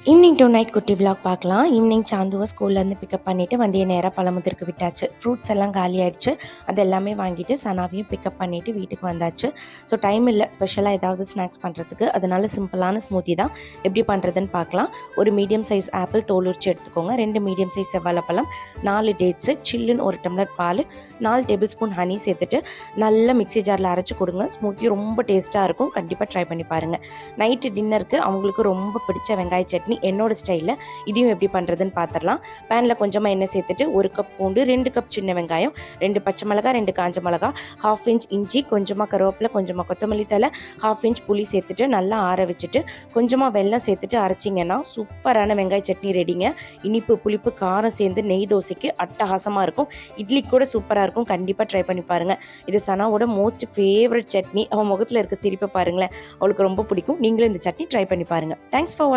Evening to night குட்டி vlog பார்க்கலாம். Evening சாந்துவை ஸ்கூல்லேருந்து பிக்கப் பண்ணிவிட்டு வண்டியை நேராக பழமுதிருக்கு விட்டாச்சு. ஃப்ரூட்ஸ் எல்லாம் காலி ஆகிடுச்சு. அது எல்லாமே வாங்கிட்டு சனாவையும் பிக்கப் பண்ணிவிட்டு வீட்டுக்கு வந்தாச்சு. ஸோ டைம் இல்லை ஸ்பெஷலாக ஏதாவது ஸ்நாக்ஸ் பண்ணுறதுக்கு. அதனால சிம்பிளான ஸ்மூத்தி தான் எப்படி பண்ணுறதுன்னு பார்க்கலாம். ஒரு மீடியம் சைஸ் ஆப்பிள் தோல் உரிச்சு எடுத்துக்கோங்க. 2 மீடியம் சைஸ் செவ்வாழைப்பழம், 4 டேட்ஸு, சில்லுன்னு 1 டம்ளர் பால், 4 டேபிள் ஸ்பூன் ஹனி சேர்த்துட்டு நல்லா மிக்ஸி ஜாரில் அரைச்சி கொடுங்க. ஸ்மூத்தி ரொம்ப டேஸ்ட்டாக இருக்கும். கண்டிப்பாக ட்ரை பண்ணி பாருங்கள். நைட்டு டின்னருக்கு அவங்களுக்கு ரொம்ப பிடிச்ச வெங்காய சட்னி என்னோட ஸ்டைலில் இதையும் எப்படி பண்ணுறதுன்னு பார்த்துடலாம். பேனில் கொஞ்சமாக எண்ணெய் சேர்த்துட்டு 1 கப் பூண்டு, 2 கப் சின்ன வெங்காயம், 2 பச்சை மிளகா, 2 காஞ்ச மிளகா, 1/2 இன்ச் இஞ்சி, கொஞ்சமாக கருவேப்பிலை, கொஞ்சமாக கொத்தமல்லி தலை, 1/2 இன்ச் புளி சேர்த்துட்டு நல்லா ஆற வச்சுட்டு கொஞ்சமாக வெல்லம் சேர்த்துட்டு அரைச்சிங்கன்னா சூப்பரான வெங்காய சட்னி ரெடிங்க. இனிப்பு, புளிப்பு, காரம் சேர்ந்து நெய் தோசைக்கு அட்டகாசமாக இருக்கும். இட்லிக்கு கூட சூப்பராக இருக்கும். கண்டிப்பாக ட்ரை பண்ணி பாருங்கள். இது சனாவோட மோஸ்ட் ஃபேவரட் சட்னி. அவன் முகத்தில் இருக்க சிரிப்பை பாருங்களேன், அவளுக்கு ரொம்ப பிடிக்கும். நீங்களும் இந்த சட்னி ட்ரை பண்ணி பாருங்கள். தேங்க்ஸ் ஃபார் வாட்சிங்.